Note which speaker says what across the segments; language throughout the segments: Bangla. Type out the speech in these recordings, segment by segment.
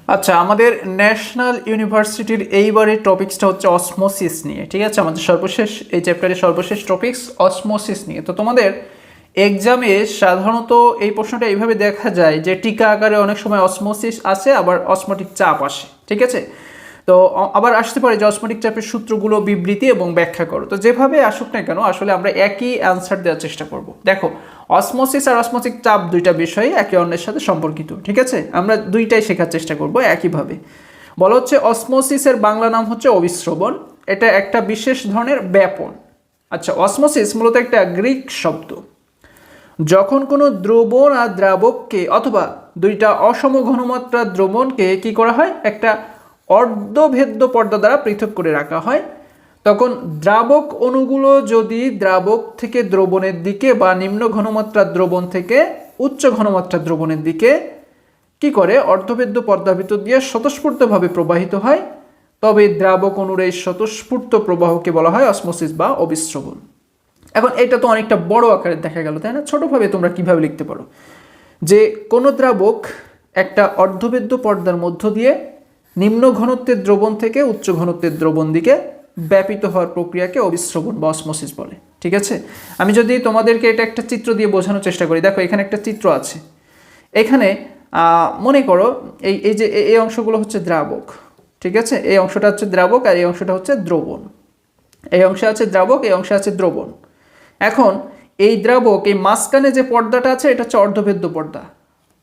Speaker 1: আচ্ছা, আমাদের ন্যাশনাল ইউনিভার্সিটির এইবারের টপিক্সটা হচ্ছে অসমোসিস নিয়ে। ঠিক আছে, আমাদের সর্বশেষ এই চ্যাপ্টারের সর্বশেষ টপিক্স অসমোসিস নিয়ে। তো তোমাদের এক্সামে সাধারণত এই প্রশ্নটা এইভাবে দেখা যায় যে টিকা আকারে অনেক সময় অসমোসিস আসে, আবার অসমোটিক চাপ আসে। ঠিক আছে, তো আবার আসতে পারে যে অসমোটিক চাপের সূত্রগুলো, বিবৃতি এবং ব্যাখ্যা করো। তো যেভাবে আসুক না কেন, আসলে আমরা একই অ্যান্সার দেওয়ার চেষ্টা করব। দেখো, অসমোসিস আর অসমোটিক চাপ দুইটা বিষয় একে অন্যের সাথে সম্পর্কিত। ঠিক আছে, আমরা দুইটাই শেখার চেষ্টা করব একইভাবে। বলা হচ্ছে অসমোসিসের বাংলা নাম হচ্ছে অবিশ্রবণ। এটা একটা বিশেষ ধরনের ব্যাপন। আচ্ছা, অসমোসিস মূলত একটা গ্রিক শব্দ। যখন কোনো দ্রবণ আর দ্রাবককে অথবা দুইটা অসম ঘনমাত্রার দ্রবণকে কি করা হয়, একটা অর্ধভেদ্য পর্দা দ্বারা পৃথক করে রাখা হয়, তখন দ্রাবক অণুগুলো যদি দ্রাবক থেকে দ্রবণের দিকে বা নিম্ন ঘনমাত্রার দ্রবণ থেকে উচ্চ ঘনমাত্রার দ্রবণের দিকে কি করে অর্ধভেদ্য পর্দার ভিতর দিয়ে স্বতঃস্ফূর্তভাবে প্রবাহিত হয়, তবে দ্রাবক অণুর এই স্বতঃস্ফূর্ত প্রবাহকে বলা হয় অসমোসিস বা অবিশ্রবণ। এখন এটা তো অনেকটা বড় আকারে দেখা গেল, তাই না? ছোটভাবে তোমরা কিভাবে লিখতে পারো যে কোনো দ্রাবক একটা অর্ধভেদ্য পর্দার মধ্য দিয়ে নিম্ন ঘনত্বের দ্রবণ থেকে উচ্চ ঘনত্বের দ্রবণ দিকে ব্যাপিত হওয়ার প্রক্রিয়াকে অবিশ্রবণ বা অসমোসিস বলে। ঠিক আছে, আমি যদি তোমাদেরকে এটা একটা চিত্র দিয়ে বোঝানোর চেষ্টা করি, দেখো এখানে একটা চিত্র আছে। এখানে মনে করো এই এই যে এই অংশগুলো হচ্ছে দ্রাবক। ঠিক আছে, এই অংশটা হচ্ছে দ্রাবক আর এই অংশটা হচ্ছে দ্রবণ। এই অংশে আছে দ্রাবক, এই অংশে আছে দ্রবণ। এখন এই দ্রাবক, এই মাঝখানে যে পর্দাটা আছে এটা হচ্ছে অর্ধভেদ্য পর্দা।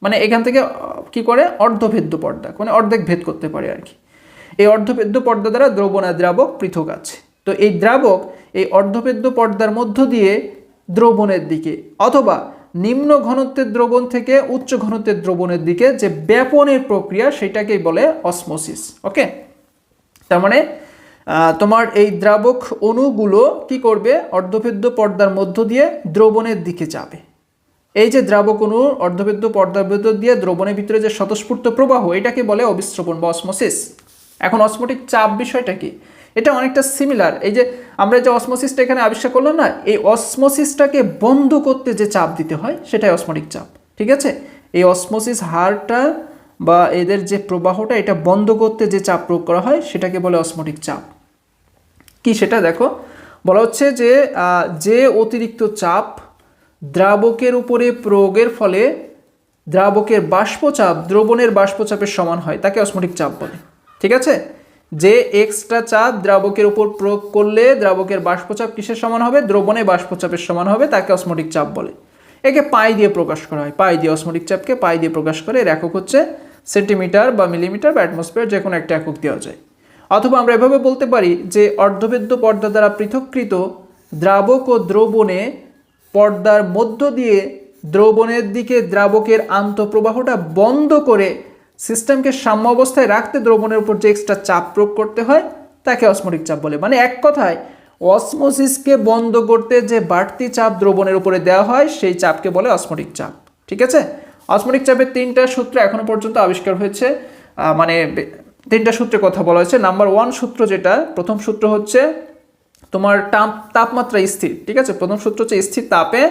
Speaker 1: মানে এখান থেকে কি করে অর্ধভেদ্য পর্দা, মানে অর্ধেক ভেদ করতে পারে আর কি। এই অর্ধভেদ্য পর্দা দ্বারা দ্রবণ আর দ্রাবক পৃথক আছে। তো এই দ্রাবক এই অর্ধভেদ্য পর্দার মধ্য দিয়ে দ্রবণের দিকে অথবা নিম্ন ঘনত্বের দ্রবণ থেকে উচ্চ ঘনত্বের দ্রবণের দিকে যে ব্যাপনের প্রক্রিয়া, সেটাকেই বলে অসমোসিস। ওকে, তার মানে তোমার এই দ্রাবক অণুগুলো কি করবে, অর্ধভেদ্য পর্দার মধ্য দিয়ে দ্রবণের দিকে যাবে। এই যে দ্রাবক অণু অর্ধভেদ্য পর্দার ভেতর দিয়ে দ্রবণের ভিতরে যে স্বতঃস্ফূর্ত প্রবাহ, এটাকে বলে অবিশ্রবণ বা অসমোসিস। এখন অসমোটিক চাপ বিষয়টা কি, এটা অনেকটা সিমিলার। এই যে আমরা যে অসমোসিসটা এখানে আবিষ্কার করলাম না, এই অসমোসিসটাকে বন্ধ করতে যে চাপ দিতে হয় সেটাই অসমোটিক চাপ। ঠিক আছে, এই অসমোসিস হারটা বা এদের যে প্রবাহটা, এটা বন্ধ করতে যে চাপ প্রয়োগ করা হয় সেটাকে বলে অসমোটিক চাপ। কি সেটা দেখো, বলা হচ্ছে যে যে অতিরিক্ত চাপ দ্রাবকের উপরে প্রয়োগের ফলে দ্রাবকের বাষ্পচাপ দ্রবণের বাষ্পচাপের সমান হয়, তাকে অসমোটিক চাপ বলে। ঠিক আছে, যে এক্সট্রা চাপ দ্রাবকের উপর প্রয়োগ করলে দ্রাবকের বাষ্পচাপ কিসের সমান হবে, দ্রবণের বাষ্পচাপের সমান হবে, তাকে অসমোটিক চাপ বলে। একে পাই দিয়ে প্রকাশ করা হয়, পাই দিয়ে অসমোটিক চাপকে পাই দিয়ে প্রকাশ করে। এর একক হচ্ছে সেন্টিমিটার বা মিলিমিটার বা অ্যাটমসফিয়ার, যে কোনো একটা একক দেওয়া যায়। অথবা আমরা এভাবে বলতে পারি যে অর্ধভেদ্য পর্দা দ্বারা পৃথককৃত দ্রাবক ও দ্রবণে পর্দার মধ্য দিয়ে দ্রবণের দিকে দ্রাবকের আন্তঃপ্রবাহটা বন্ধ করে সিস্টেমকে সাম্য অবস্থায় রাখতে দ্রবণের উপর যে এক্সট্রা চাপ প্রয়োগ করতে হয়, তাকে অসমোটিক চাপ বলে। মানে এক কথায় অসমোসিসকে বন্ধ করতে যে বাড়তি চাপ দ্রবণের উপরে দেওয়া হয়, সেই চাপকে বলে অসমোটিক চাপ। ঠিক আছে, অসমোটিক চাপের তিনটা সূত্র এখনো পর্যন্ত আবিষ্কার হয়েছে। মানে তিনটা সূত্রের কথা বলা হয়েছে। নাম্বার 1 সূত্র, যেটা প্রথম সূত্র হচ্ছে তোমার তাপমাত্রা স্থির। ঠিক আছে, প্রথম সূত্র হচ্ছে স্থির তাপে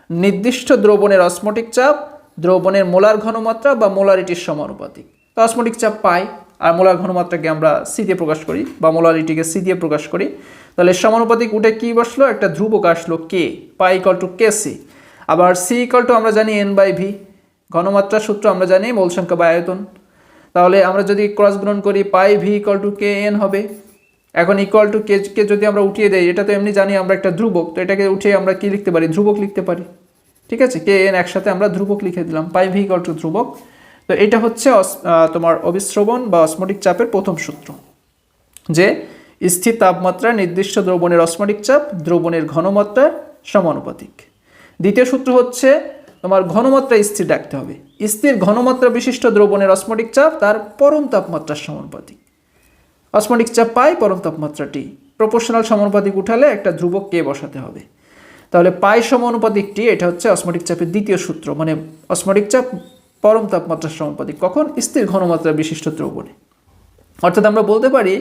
Speaker 1: নির্দিষ্ট দ্রবণের অসমোটিক চাপ দ্রবণের মোলার ঘনমাত্রা বা মোলারিটির সমানুপাতিক। তো অসমোটিক চাপ পাই, আর মোলার ঘনমাত্রাকে আমরা সি দিয়ে প্রকাশ করি বা মোলারিটিকে সি দিয়ে প্রকাশ করি। তাহলে সমানুপাতিক উঠে কি বসলো, একটা ধ্রুবক আসলো কে, পাই ইকুয়াল টু কে সি। আবার সি ইকুয়াল টু আমরা জানি এন বাই ভি, ঘনমাত্রার সূত্র আমরা জানি মোল সংখ্যা বা আয়তন। তাহলে আমরা যদি ক্রস গুণন করি, পাই V equal to K N হবে। এখন ইকুয়াল টু কে যদি আমরা উঠিয়ে দেই, এটা তো এমনি জানি আমরা একটা ধ্রুবক, তো এটাকে উঠিয়ে আমরা কি লিখতে পারি, ধ্রুবক লিখতে পারি। ঠিক আছে, কে এন একসাথে আমরা ধ্রুবক লিখে দিলাম, পাই ভি ইকুয়াল টু ধ্রুবক। তো এটা হচ্ছে তোমার অবিশ্রবণ বা অসমোটিক চাপের প্রথম সূত্র, যে স্থির তাপমাত্রা নির্দিষ্ট দ্রবণের অসমোটিক চাপ দ্রবণের ঘনমাত্রার সমানুপাতিক। দ্বিতীয় সূত্র হচ্ছে তোমার ঘনমাত্রা স্থির রাখতে হবে, স্থির ঘনমাত্রা বিশিষ্ট দ্রবণের অসমোটিক চাপ তার পরম তাপমাত্রার সমানুপাতিক। অসমোটিক চাপ পাই, পরম তাপমাত্রা টি, প্রপোর্শনাল সমানুপাতিক উঠালে একটা ধ্রুবক কে বসাতে হবে। তাহলে পাই সমানুপাতিক টি, এটা হচ্ছে অসমোটিক চাপের দ্বিতীয় সূত্র। মানে অসমোটিক চাপ পরম তাপমাত্রার সমানুপাতিক কখন, স্থির ঘনমাত্রা বিশিষ্ট দ্রবণে। অর্থাৎ আমরা বলতে পারি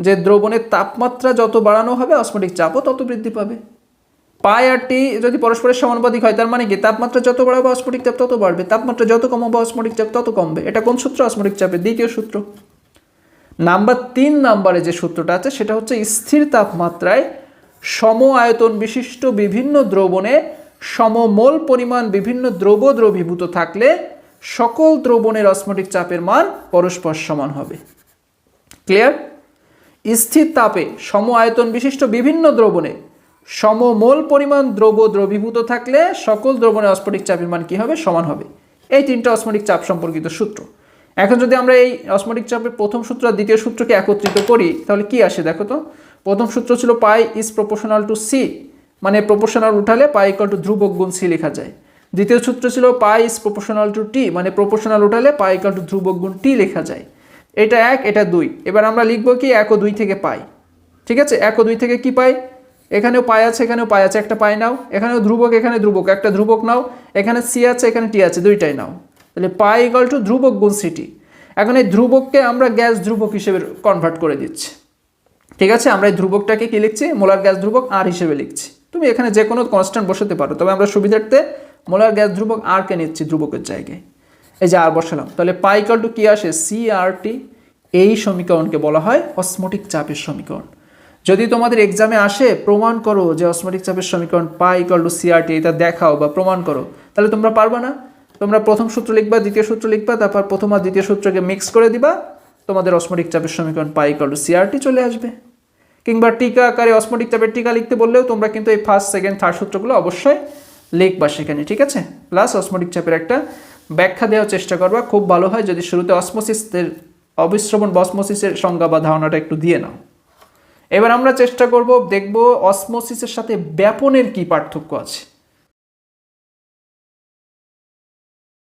Speaker 1: যে দ্রবণের তাপমাত্রা যত বাড়ানো হবে অসমোটিক চাপও তত বৃদ্ধি পাবে। পাই আর টি যদি পরস্পরের সমানুপাতিক হয় তার মানে কি তাপমাত্রা যত বাড়াবে অস্মোটিক চাপ তত বাড়বে, তাপমাত্রা যত কমাবে অস্মোটিক চাপ তত কমবে। এটা কোন সূত্র? অস্মোটিক চাপের দ্বিতীয় সূত্র। নাম্বার 3 নম্বরে যে সূত্রটা আছে সেটা হচ্ছে স্থির তাপমাত্রায় সম আয়তন বিশিষ্ট বিভিন্ন দ্রবণে সমমোল পরিমাণ বিভিন্ন দ্রবীভূত থাকলে সকল দ্রবণের অস্মোটিক চাপের মান পরস্পর সমান হবে। ক্লিয়ার? স্থির তাপে সম আয়তন বিশিষ্ট বিভিন্ন দ্রবণে সমমোল পরিমাণ দ্রবীভূত থাকলে সকল দ্রবণের অস্মোটিক চাপের মান কি হবে? সমান হবে। এই 3টা অস্মোটিক চাপ সম্পর্কিত সূত্র। এখন যদি আমরা এই অস্মোটিক চাপের প্রথম সূত্র আর দ্বিতীয় সূত্রকে একত্রিত করি তাহলে কি আসে দেখো তো। প্রথম সূত্র ছিল পাই ইজ প্রপোর্শনাল টু সি, মানে প্রপোর্শনাল উঠালে পাই ইকুয়াল টু ধ্রুবক গুণ সি লেখা যায়। দ্বিতীয় সূত্র ছিল পাই ইজ প্রপোর্শনাল টু টি, মানে প্রপোর্শনাল উঠালে পাই ইকুয়াল টু ধ্রুবক গুণ টি লেখা যায়। এটা 1, এটা 2। এবার আমরা লিখবো কি 1 ও 2 থেকে পাই। ঠিক আছে, 1 ও 2 থেকে কি পাই? এখানেও পাই আছে, এখানেও পাই আছে, একটা পাই নাও। এখানেও ধ্রুবক, এখানে ধ্রুবক, একটা ধ্রুবক নাও। এখানে সি আছে, এখানে টি আছে, দুইটাই নাও। তাহলে পাই ইকুয়াল টু ধ্রুবক গুণ সিটি। এখন এই ধ্রুবককে আমরা গ্যাস ধ্রুবক হিসেবে কনভার্ট করে দিচ্ছি। ঠিক আছে, আমরা এই ধ্রুবকটাকে কি লিখছি? মোলার গ্যাস ধ্রুবক আর হিসেবে লিখছি। তুমি এখানে যে কোনো কনস্ট্যান্ট বসাতে পারো, তবে আমরা সুবিধার্থে মোলার গ্যাস ধ্রুবক আর কে নিচ্ছি ধ্রুবকের জায়গায়। এই যে আর বসালাম, তাহলে পাই ইকুয়াল টু কি আসে? সি আর টি। এই সমীকরণকে বলা হয় অসমোটিক চাপের সমীকরণ। যদি তোমাদের এক্সামে আসে প্রমাণ করো যে অসমোটিক চাপের সমীকরণ পাই ইকুয়াল টু সি আর টি, এটা দেখাও বা প্রমাণ করো, তাহলে তোমরা পারবা না। তোমরা প্রথম সূত্র লিখবা, দ্বিতীয় সূত্র লিখবা, তারপর প্রথম আর দ্বিতীয় সূত্রকে মিক্স করে দিবা, তোমাদের অসমোটিক চাপের সমীকরণ পাই ইকুয়াল টু সি আর টি চলে আসবে। কিংবা টিকা আকারে অসমোটিক চাপের টিকা লিখতে বললেও তোমরা কিন্তু এই ফার্স্ট, সেকেন্ড, থার্ড সূত্রগুলো অবশ্যই লিখবা সেখানে। ঠিক আছে, প্লাস অসমোটিক চাপের একটা ব্যাখ্যা দেওয়ার চেষ্টা করবা। খুব ভালো হয় যদি শুরুতে অসমোসিসের অবিশ্রবণ বা অসমোসিসের সংজ্ঞা বা ধারণাটা একটু দিয়ে নাও। এবার আমরা চেষ্টা করব দেখব অসমোসিসের সাথে ব্যাপনের কি পার্থক্য আছে।